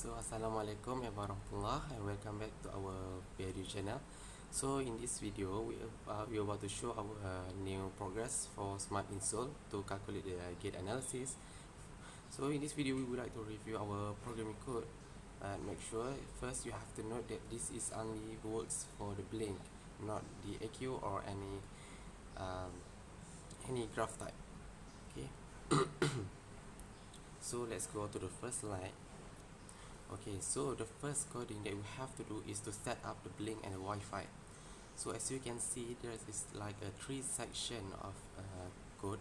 So assalamualaikum warahmatullah and welcome back to our video channel. So in this video we are about to show our new progress for Smart Insole to calculate the gate analysis. So in this video we would like to review our programming code and make sure first you have to note that this is only works for the blink, not the AQ or um, any graph type. Okay. So let's go to the first slide. Okay, so the first coding that we have to do is to set up the blink and the Wi-Fi. So as you can see, there is like a three section of code.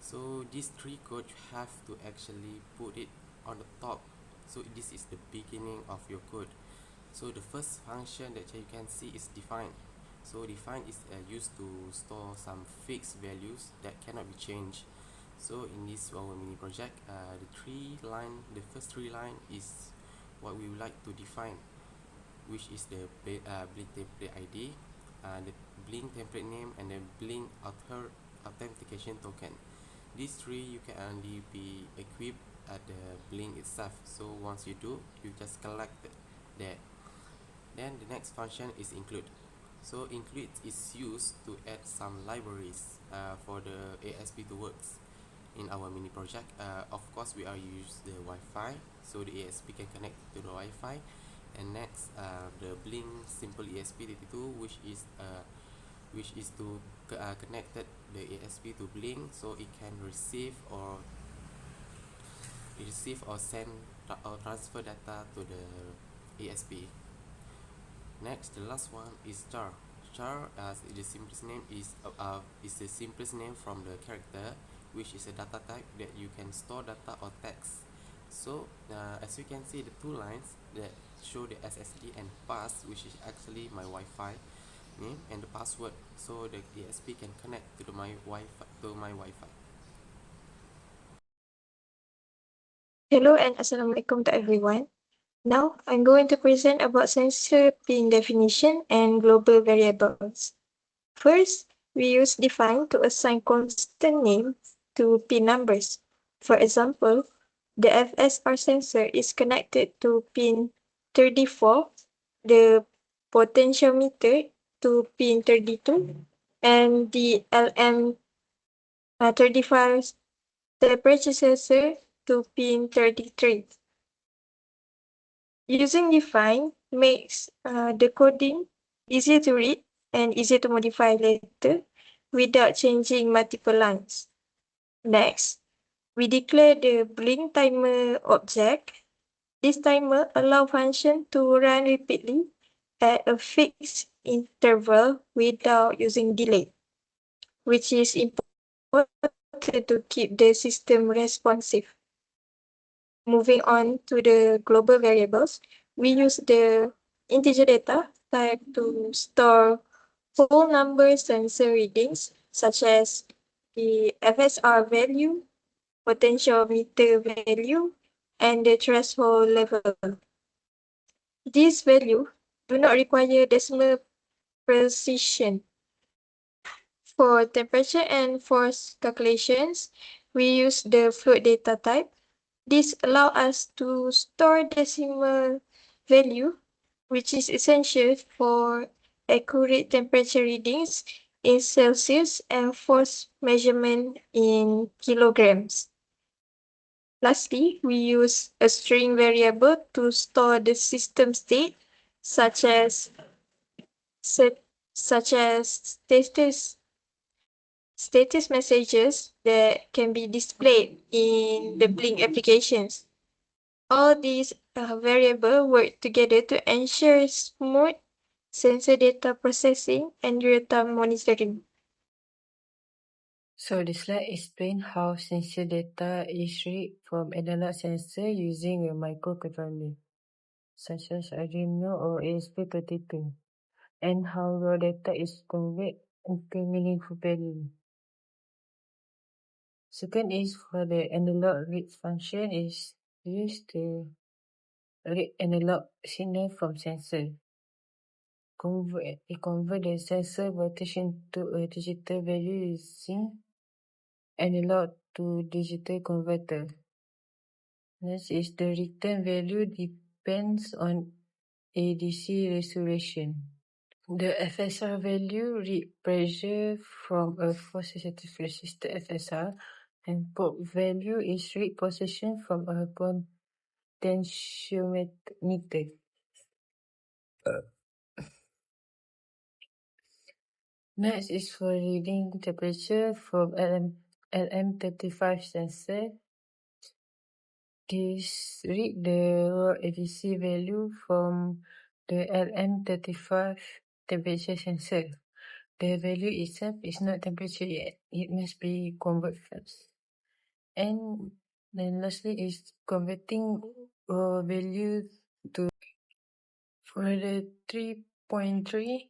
So these three codes you have to actually put it on the top. So this is the beginning of your code. So the first function that you can see is define. So define is used to store some fixed values that cannot be changed. So in this our mini project, the first three line is what we would like to define, which is the blink template ID, the blink template name, and the blink authentication token. These three you can only be equipped at the blink itself. So once you do, you just collect that. Then the next function is include. So include is used to add some libraries for the ASP to work in our mini project. Of course we are use the Wi-Fi, so the ASP can connect to the Wi-Fi. And next the blink simple ESP32, which is to connected the ASP to blink, so it can receive or send or transfer data to the ASP. Next, the last one is char. Char, as the simplest name is the simplest name from the character, which is a data type that you can store data or text. So as you can see, the two lines that show the SSD and pass, which is actually my Wi-Fi name, and the password, so the ASP can connect to my Wi-Fi. Hello and Assalamualaikum to everyone. Now I'm going to present about sensor pin definition and global variables. First, we use define to assign constant name to pin numbers. For example, the FSR sensor is connected to pin 34, the potentiometer to pin 32, and the LM35 temperature sensor to pin 33. Using define makes the coding easy to read and easy to modify later without changing multiple lines. Next, we declare the blink timer object. This timer allows function to run repeatedly at a fixed interval without using delay, which is important to keep the system responsive. Moving on to the global variables, we use the integer data type to store whole number sensor readings, such as the FSR value, potentiometer value, and the threshold level. These values do not require decimal precision. For temperature and force calculations, we use the float data type. This allows us to store decimal value, which is essential for accurate temperature readings in Celsius and force measurement in kilograms. Lastly, we use a string variable to store the system state, such as status messages that can be displayed in the Blink applications. All these variables work together to ensure smooth sensor data processing and real-time monitoring. So this slide explains how sensor data is read from analog sensor using a microcontroller, such as Arduino or ESP32, and how raw data is converted into meaningful value. Second is for the analog read function is used to read analog signal from sensor. It convert the sensor voltage into a digital value using analog to digital converter. Next is the return value depends on ADC resolution. The FSR value read pressure from a force-sensitive resistor FSR, and port value is read position from a potentiometer. Next is for reading temperature from LM35 sensor. This read the raw ADC value from the LM35 temperature sensor. The value itself is not temperature yet. It must be converted first. And then lastly is converting value to for the 3.3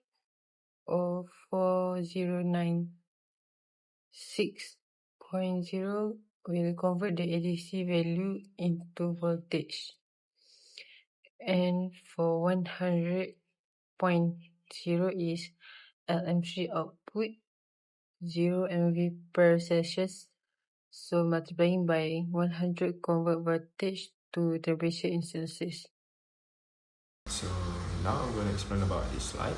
or 4096.0 will convert the ADC value into voltage. And for 100.0 is LM3 output 0 MV per Celsius. So multiplying by 100 convert voltage to temperature in Celsius. So now I'm going to explain about this slide.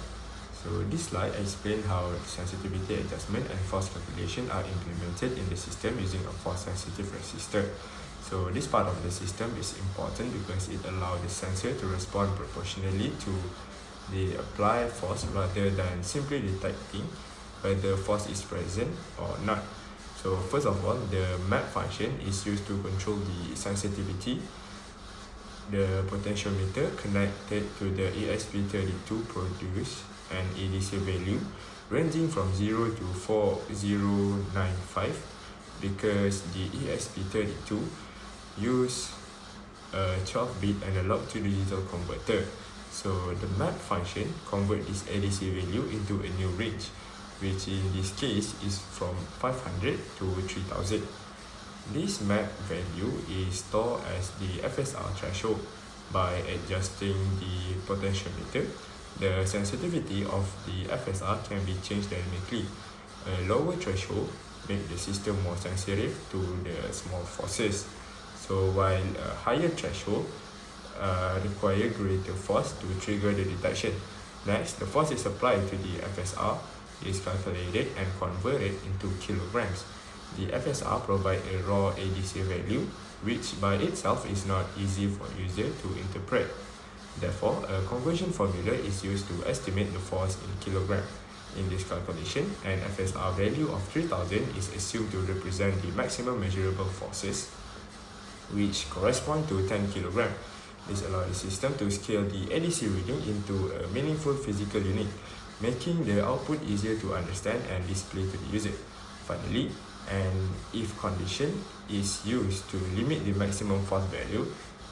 So this slide explains how sensitivity adjustment and force calculation are implemented in the system using a force-sensitive resistor. So this part of the system is important because it allows the sensor to respond proportionally to the applied force rather than simply detecting whether force is present or not. So first of all, the map function is used to control the sensitivity. The potentiometer connected to the ESP32 produce an ADC value ranging from 0 to 4095 because the ESP32 use a 12-bit analog to digital converter. So the map function converts this ADC value into a new range, which in this case is from 500 to 3000. This map value is stored as the FSR threshold. By adjusting the potentiometer, the sensitivity of the FSR can be changed dynamically. A lower threshold makes the system more sensitive to the small forces. So while a higher threshold requires greater force to trigger the detection. Next, the force is applied to the FSR, is calculated and converted into kilograms. The FSR provides a raw ADC value, which by itself is not easy for user to interpret. Therefore, a conversion formula is used to estimate the force in kilogram. In this calculation, an FSR value of 3000 is assumed to represent the maximum measurable forces, which correspond to 10 kg. This allows the system to scale the ADC reading into a meaningful physical unit, making the output easier to understand and display to the user. Finally, an if condition is used to limit the maximum force value.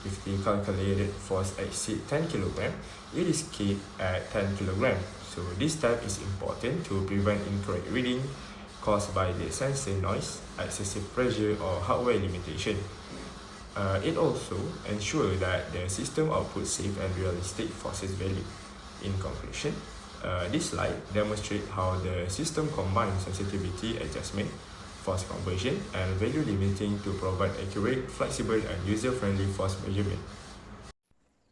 If the calculated force exceeds 10 kg, it is kept at 10 kg. So this step is important to prevent incorrect reading caused by the sensor noise, excessive pressure, or hardware limitation. It also ensures that the system outputs safe and realistic forces value. In conclusion, this slide demonstrates how the system combines sensitivity adjustment, force conversion, and value limiting to provide accurate, flexible, and user-friendly force measurement.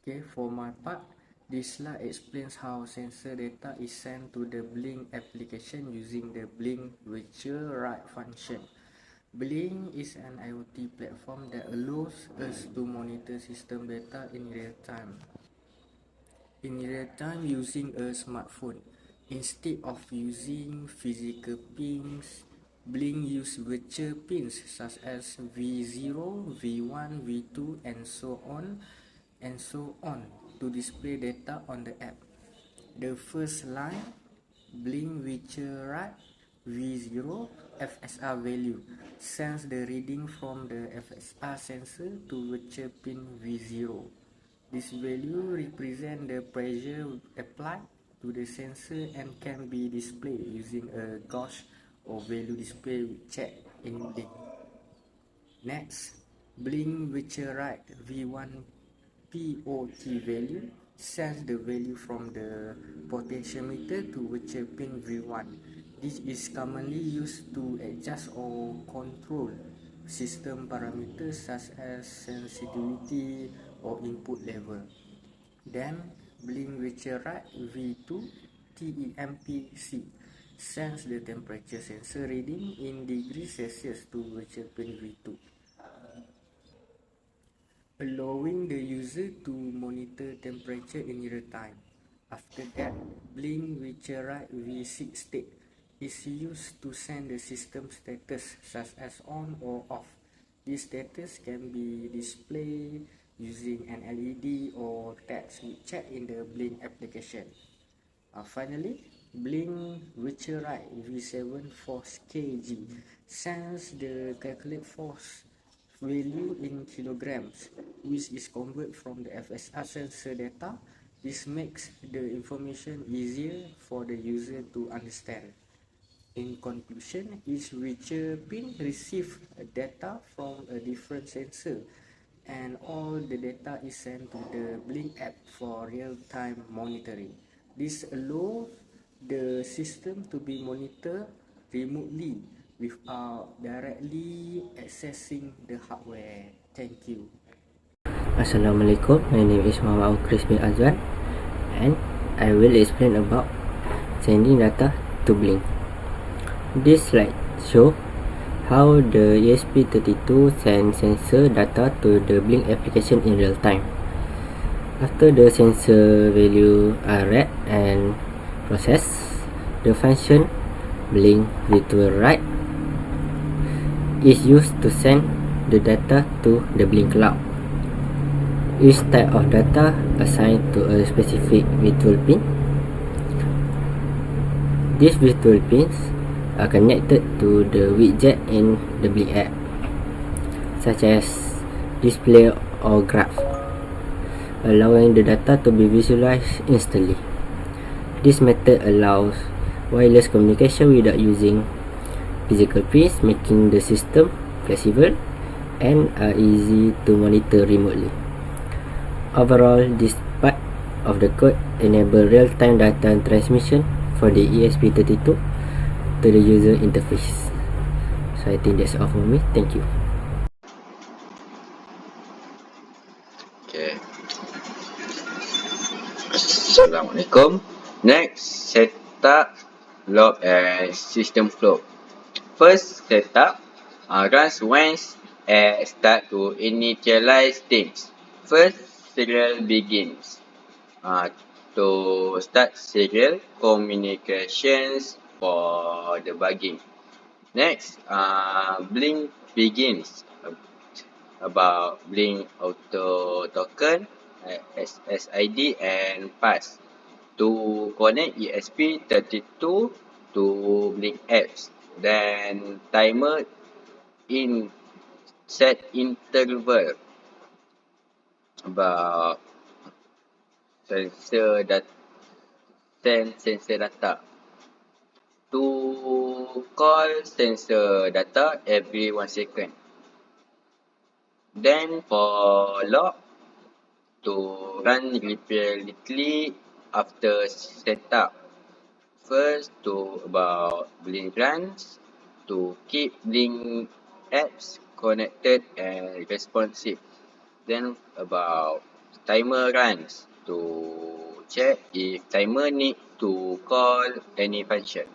Okay, for my part, this slide explains how sensor data is sent to the Blink application using the Blink virtual write function. Blink is an IoT platform that allows us to monitor system data in real time. Using a smartphone. Instead of using physical pins, Blink uses virtual pins such as V0, V1, V2, and so on to display data on the app. The first line, Blink virtual write V0 FSR value, sends the reading from the FSR sensor to virtual pin V0. This value represents the pressure applied to the sensor and can be displayed using a gauge or value display check in Blink. Next, Blink virtual write V1 POT value sends the value from the potentiometer to virtual pin V1. This is commonly used to adjust or control system parameters such as sensitivity or input level. Then blink virtual write V2 TEMP-C sends the temperature sensor reading in degrees Celsius to virtual pin V2, allowing the user to monitor temperature in real time. After that, blink virtual write V6 state is used to send the system status such as on or off. This status can be displayed using an LED or text with chat in the blink application. Finally, blink virtual write V7 force kg sends the calculate force value in kilograms, which is converted from the FSR sensor data. This makes the information easier for the user to understand. In conclusion, each virtual pin receives data from a different sensor, and all the data is sent to the Blink app for real-time monitoring. This allows the system to be monitored remotely without directly accessing the hardware. Thank you. Assalamualaikum, my name is Muhammad Chris bin Azwan, and I will explain about sending data to Blink. This slide shows how the ESP32 sends sensor data to the Blink application in real time. After the sensor value are read and processed, the function Blink virtual write is used to send the data to the Blink cloud. Each type of data assigned to a specific virtual pin. These virtual pins are connected to the widget in the Blink app, such as display or graph, allowing the data to be visualized instantly. This method allows wireless communication without using physical pins, making the system flexible and easy to monitor remotely. Overall, this part of the code enable real-time data transmission for the ESP32 to the user interface. So I think that's all for me. Thank you. Okay. Assalamualaikum. Next, setup, log and system flow. First, setup runs once and start to initialize things. First, serial begins. To start serial communications for debugging. Next, Blink begins about Blink Auto Token, SSID and pass to connect ESP32 to Blink apps. Then timer in set interval about sensor data to call sensor data every 1 second. Then for log to run repeatedly after setup. First to about Blink runs to keep Blink apps connected and responsive. Then about timer runs to check if timer need to call any function.